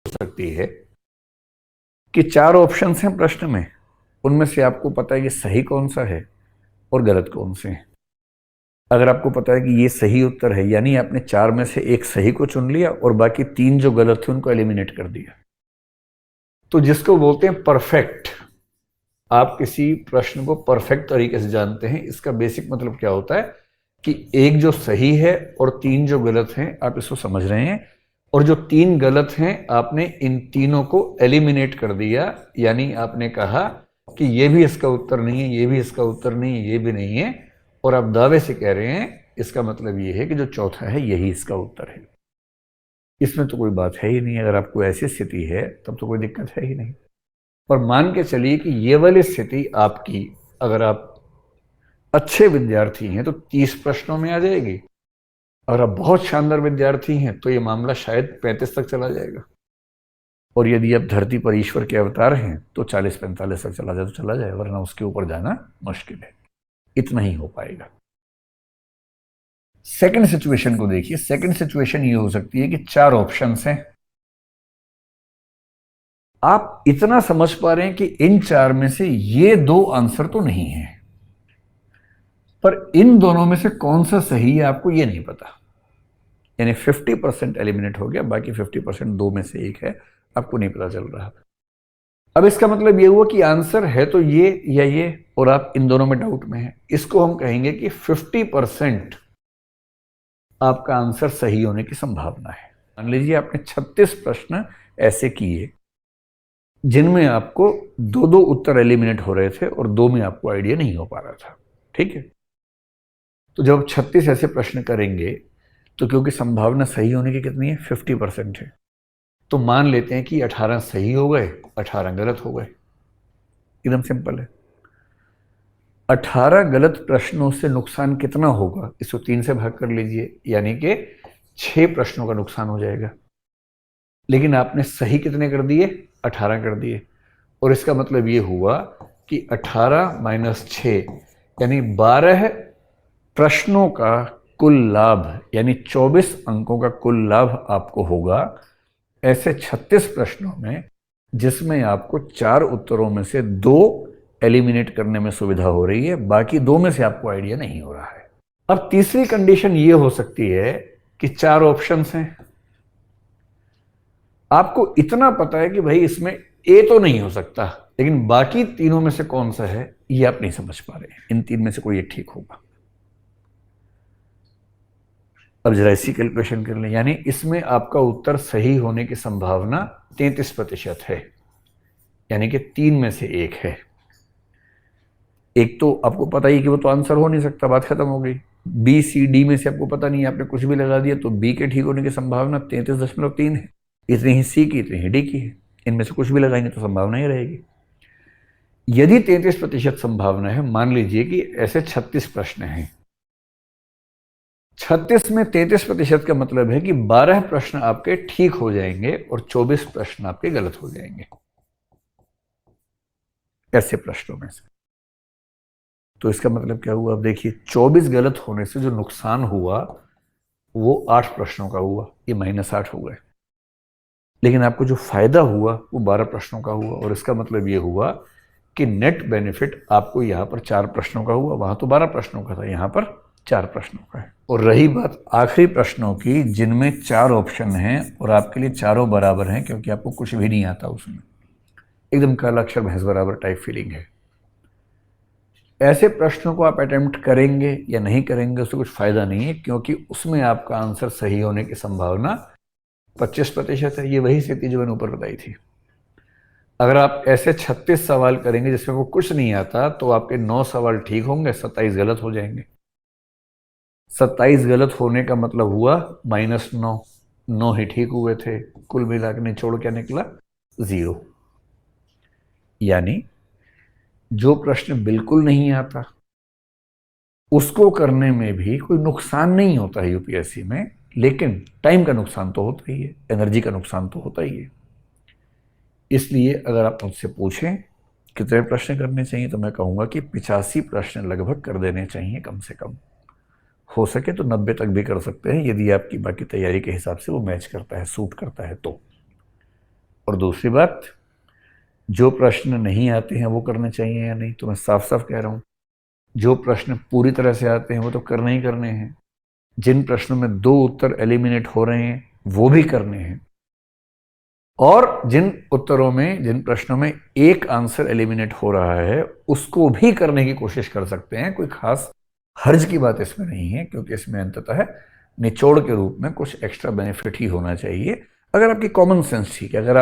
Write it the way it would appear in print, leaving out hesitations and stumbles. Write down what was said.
सकती है कि 4 ऑप्शंस हैं प्रश्न में, उनमें से आपको पता है कि सही कौन सा है और गलत कौन से हैं। अगर आपको पता है कि ये सही उत्तर है, यानी आपने 4 में से एक सही को चुन लिया और बाकी 3 जो गलत थे उनको एलिमिनेट कर दिया। तो जिसको बोलते हैं परफेक्ट, आप किसी प्रश्न को परफेक्ट तरीके से जानते हैं। इसका बेसिक मतलब क्या होता है कि एक जो सही है और 3 जो गलत हैं, आप इसको समझ रहे हैं, और जो 3 गलत हैं आपने इन तीनों को एलिमिनेट कर दिया। यानी आपने कहा कि ये भी इसका उत्तर नहीं है, ये भी इसका उत्तर नहीं है, ये भी नहीं है, और आप दावे से कह रहे हैं इसका मतलब ये है कि जो चौथा है यही इसका उत्तर है। इसमें तो कोई बात है ही नहीं। अगर आपको ऐसी स्थिति है तब तो कोई दिक्कत है ही नहीं। और मान के चलिए कि ये वाली स्थिति आपकी, अगर आप अच्छे विद्यार्थी हैं तो 30 प्रश्नों में आ जाएगी, और आप बहुत शानदार विद्यार्थी हैं तो ये मामला शायद 35 तक चला जाएगा, और यदि आप धरती पर ईश्वर के अवतार हैं तो 40-45 तक चला जाए तो चला जाए, वरना उसके ऊपर जाना मुश्किल है। इतना ही हो पाएगा। सेकंड सिचुएशन को देखिए। सेकंड सिचुएशन ये हो सकती है कि 4 ऑप्शंस हैं, आप इतना समझ पा रहे हैं कि इन 4 में से ये 2 आंसर तो नहीं है, पर इन दोनों में से कौन सा सही है आपको ये नहीं पता। यानी 50% एलिमिनेट हो गया, बाकी 50% 2 में से एक है, आपको नहीं पता चल रहा। अब इसका मतलब ये हुआ कि आंसर है तो ये या ये, और आप इन दोनों में डाउट में हैं। इसको हम कहेंगे कि 50% आपका आंसर सही होने की संभावना है। मान लीजिए आपने 36 प्रश्न ऐसे किए जिनमें आपको 2-2 उत्तर एलिमिनेट हो रहे थे और 2 में आपको आइडिया नहीं हो पा रहा था। ठीक है, तो जब 36 ऐसे प्रश्न करेंगे तो क्योंकि संभावना सही होने की कितनी है, 50% है, तो मान लेते हैं कि 18 सही हो गए, 18 गलत हो गए। एकदम सिंपल है। 18 गलत प्रश्नों से नुकसान कितना होगा, इसको 3 से भाग कर लीजिए, यानी कि 6 प्रश्नों का नुकसान हो जाएगा। लेकिन आपने सही कितने कर दिए, 18 कर दिए, और इसका मतलब ये हुआ कि 18 - 6 यानी 12 प्रश्नों का कुल लाभ, यानी 24 अंकों का कुल लाभ आपको होगा ऐसे 36 प्रश्नों में, जिसमें आपको 4 उत्तरों में से 2 एलिमिनेट करने में सुविधा हो रही है, बाकी 2 में से आपको आइडिया नहीं हो रहा है। अब तीसरी कंडीशन ये हो सकती है कि 4 ऑप्शंस हैं, आपको इतना पता है कि भाई इसमें ए तो नहीं हो सकता, लेकिन बाकी तीनों में से कौन सा है ये आप नहीं समझ पा रहे। इन 3 में से कोई एक ठीक होगा। अब जरा इसी कैलकुलेशन कर लें, यानी इसमें आपका उत्तर सही होने की संभावना 33% है, यानी कि 3 में से एक है। एक तो आपको पता ही कि वो तो आंसर हो नहीं सकता, बात खत्म हो गई। बी सी डी में से आपको पता नहीं, आपने कुछ भी लगा दिया, तो बी के ठीक होने की संभावना 33.3 है। इतनी ही सी की, इतनी ही डी की है। इनमें से कुछ भी लगाएंगे तो संभावना ही रहेगी। यदि 33% संभावना है, मान लीजिए कि ऐसे 36 प्रश्न हैं, 36 में 33% का मतलब है कि 12 प्रश्न आपके ठीक हो जाएंगे और 24 प्रश्न आपके गलत हो जाएंगे ऐसे प्रश्नों में से। तो इसका मतलब क्या हुआ, अब देखिए 24 गलत होने से जो नुकसान हुआ वो 8 प्रश्नों का हुआ, ये -8 हो गए। लेकिन आपको जो फायदा हुआ वो 12 प्रश्नों का हुआ, और इसका मतलब ये हुआ कि नेट बेनिफिट आपको यहाँ पर 4 प्रश्नों का हुआ। वहां तो 12 प्रश्नों का था, यहाँ पर 4 प्रश्नों का है। और रही बात आखिरी प्रश्नों की, जिनमें 4 ऑप्शन हैं और आपके लिए चारों बराबर हैं, क्योंकि आपको कुछ भी नहीं आता उसमें, एकदम काला अक्षर भैंस बराबर टाइप फीलिंग है। ऐसे प्रश्नों को आप अटेम्प्ट करेंगे या नहीं करेंगे उससे कुछ फायदा नहीं है, क्योंकि उसमें आपका आंसर सही होने की संभावना 25% है। ये वही स्थिति जो मैंने ऊपर बताई थी। अगर आप ऐसे 36 सवाल करेंगे जिसमें वो कुछ नहीं आता, तो आपके 9 सवाल ठीक होंगे, 27 गलत हो जाएंगे। 27 गलत होने का मतलब हुआ -9, 9 ही ठीक हुए थे, कुल मिला के निचोड़ क्या निकला, 0। यानी जो प्रश्न बिल्कुल नहीं आता उसको करने में भी कोई नुकसान नहीं होता है यूपीएससी में, लेकिन टाइम का नुकसान तो होता ही है, एनर्जी का नुकसान तो होता ही है। इसलिए अगर आप मुझसे पूछें कितने प्रश्न करने चाहिए, तो मैं कहूँगा कि 85 प्रश्न लगभग कर देने चाहिए कम से कम। हो सके तो 90 तक भी कर सकते हैं, यदि आपकी बाकी तैयारी के हिसाब से वो मैच करता है, सूट करता है तो। और दूसरी बात, जो प्रश्न नहीं आते हैं वो करने चाहिए या नहीं, तो मैं साफ साफ कह रहा हूं, जो प्रश्न पूरी तरह से आते हैं वो तो करने ही करने हैं। जिन प्रश्नों में 2 उत्तर एलिमिनेट हो रहे हैं वो भी करने हैं, और जिन उत्तरों में, जिन प्रश्नों में एक आंसर एलिमिनेट हो रहा है उसको भी करने की कोशिश कर सकते हैं। कोई खास हर्ज की बात इसमें नहीं है, क्योंकि इसमें अंततः निचोड़ के रूप में कुछ एक्स्ट्रा बेनिफिट ही होना चाहिए। अगर आपकी कॉमन सेंस ठीक है, अगर